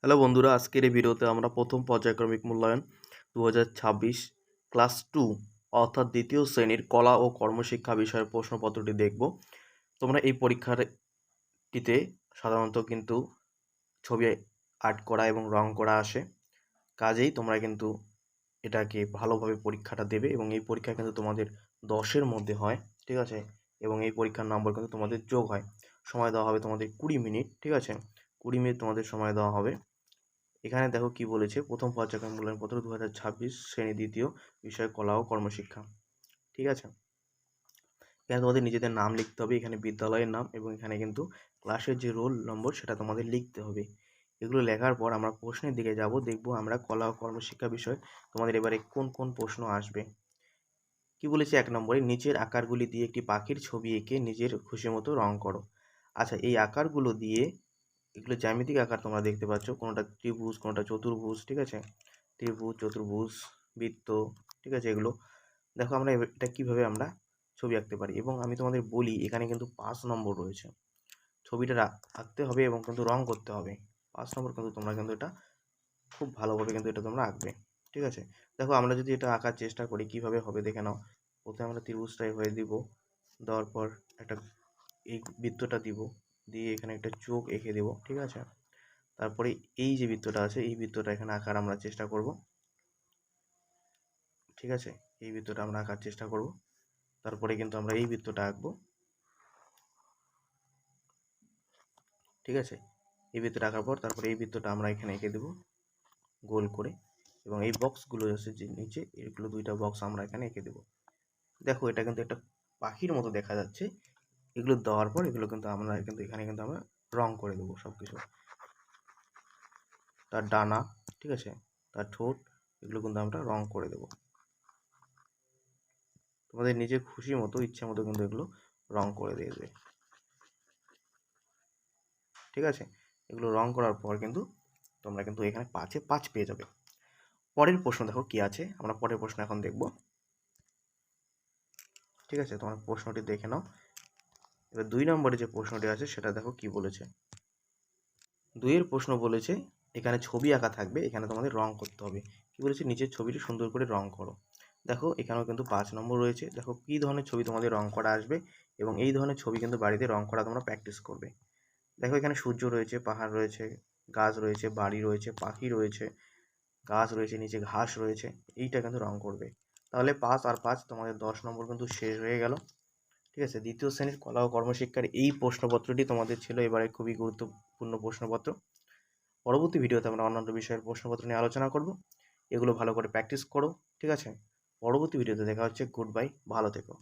Hello বন্ধুরা, আজকের এই ভিডিওতে আমরা প্রথম পর্যায়ক্রমিক মূল্যায়ন 2026 ক্লাস 2 অর্থাৎ দ্বিতীয় শ্রেণীর কলা ও কর্মশিক্ষা বিষয়ের প্রশ্নপত্রটি দেখব। তোমরা এই পরীক্ষাটিতে সাধারণত কিন্তু ছবি আর্ট করা এবং রং করা আসে, কাজেই তোমরা কিন্তু এটাকে ভালোভাবে পরীক্ষাটা দেবে এবং এই পরীক্ষা কিন্তু তোমাদের 10-এর মধ্যে হয়, ঠিক আছে? এবং এই পরীক্ষার নম্বর কিন্তু তোমাদের যোগ হয়। সময় দেওয়া হবে তোমাদের 20 মিনিট, ঠিক আছে? 20 মিনিট তোমাদের সময় দেওয়া হবে। এখানে দেখো কি বলেছে, প্রথম পর্যায়ক্রমিক মূল্যায়নপত্র 2026 শ্রেণী দ্বিতীয়, বিষয় কলা ও কর্মশিক্ষা, ঠিক আছে? এখানে তোমাদের নিজেদের নাম লিখতে হবে, এখানে বিদ্যালয়ের নাম এবং এখানে কিন্তু ক্লাসের যে রোল নম্বর সেটা তোমাদের লিখতে হবে। এগুলো লেখার পর আমরা প্রশ্নের দিকে যাব, দেখব আমরা কলা ও কর্মশিক্ষা বিষয় তোমাদের এবারে কোন কোন প্রশ্ন আসবে। কি বলেছে 1 নম্বরে, নিচের আকারগুলি দিয়ে একটি পাখির ছবি এঁকে নিজের খুশি মতো রং করো। আচ্ছা, এই আকারগুলো দিয়ে, এগুলো জ্যামিতিক আকার তোমরা দেখতে পাচ্ছ, কোনোটা ত্রিভুজ, কোনোটা চতুর্ভুজ, ঠিক আছে? ত্রিভুজ, চতুর্ভুজ, বৃত্ত, ঠিক আছে? এগুলো দেখো আমরা এটা কীভাবে আমরা ছবি আঁকতে পারি, এবং আমি তোমাদের বলি এখানে কিন্তু 5 নম্বর রয়েছে। ছবিটা আঁকতে হবে এবং কিন্তু রং করতে হবে। 5 নম্বর কিন্তু তোমরা কিন্তু এটা খুব ভালোভাবে কিন্তু এটা তোমরা আঁকবে, ঠিক আছে? দেখো আমরা যদি এটা আঁকার চেষ্টা করি কীভাবে হবে দেখে নাও। প্রথমে আমরা ত্রিভুজটা এভাবে দিব, দেওয়ার পর একটা এই বৃত্তটা দিব, দিয়ে এখানে একটা চোখ এঁকে দেবো, ঠিক আছে? তারপরে এই যে বৃত্তটা আছে এই বৃত্তটা এখানে আঁকার আমরা চেষ্টা করব, ঠিক আছে? এই বৃত্তটা আমরা আঁকার চেষ্টা করব। তারপরে কিন্তু আমরা এই বৃত্তটা আঁকবো, ঠিক আছে? এই বৃত্তটা আঁকার পর তারপরে এই বৃত্তটা আমরা এখানে এঁকে দেবো গোল করে, এবং এই বক্সগুলো আছে যে নিচে, এগুলো 2টা বক্স আমরা এখানে এঁকে দেবো। দেখো এটা কিন্তু একটা পাখির মতো দেখা যাচ্ছে। এগুলো দেওয়ার পর এগুলো কিন্তু আমরা কিন্তু এখানে কিন্তু আমরা রং করে দেবো সব কিছু। তার ডানা, ঠিক আছে, তার ঠোঁট, এগুলো কিন্তু আমরা রং করে দেবো। তোমাদের নিজের খুশি মতো, ইচ্ছে মতো কিন্তু এগুলো রং করে দেবে, ঠিক আছে? এগুলো রং করার পর কিন্তু তোমরা কিন্তু এখানে 5-এ 5 পেয়ে যাবে। পরের প্রশ্ন দেখো কি আছে, আমরা পরের প্রশ্ন এখন দেখব, ঠিক আছে? তোমার প্রশ্নটি দেখে নাও। এবার 2 নম্বরে যে প্রশ্নটি আছে সেটা দেখো কি বলেছে। 2-এর প্রশ্ন বলেছে এখানে ছবি আঁকা থাকবে, এখানে তোমাদের রং করতে হবে। কি বলেছে, নিচের ছবিটি সুন্দর করে রং করো। দেখো এখানেও কিন্তু 5 নম্বর রয়েছে। দেখো কী ধরনের ছবি তোমাদের রং করা আসবে, এবং এই ধরনের ছবি কিন্তু বাড়িতে রং করা তোমরা প্র্যাকটিস করবে। দেখো এখানে সূর্য রয়েছে, পাহাড় রয়েছে, গাছ রয়েছে, বাড়ি রয়েছে, পাখি রয়েছে, গাছ রয়েছে, নিচে ঘাস রয়েছে, এইটা কিন্তু রং করবে। তাহলে 5 আর 5 তোমাদের 10 নম্বর কিন্তু শেষ হয়ে গেল, ঠিক আছে? দ্বিতীয় শ্রেণীর কলা ও কর্মশিক্ষার এই প্রশ্নপত্রটি তোমাদের ছিল এবারে খুবই গুরুত্বপূর্ণ প্রশ্নপত্র। পরবর্তী ভিডিওতে আমরা অন্যান্য বিষয়ের প্রশ্নপত্র নিয়ে আলোচনা করব। এগুলো ভালো করে প্র্যাকটিস করো, ঠিক আছে? পরবর্তী ভিডিওতে দেখা হচ্ছে। গুড বাই, ভালো থেকো।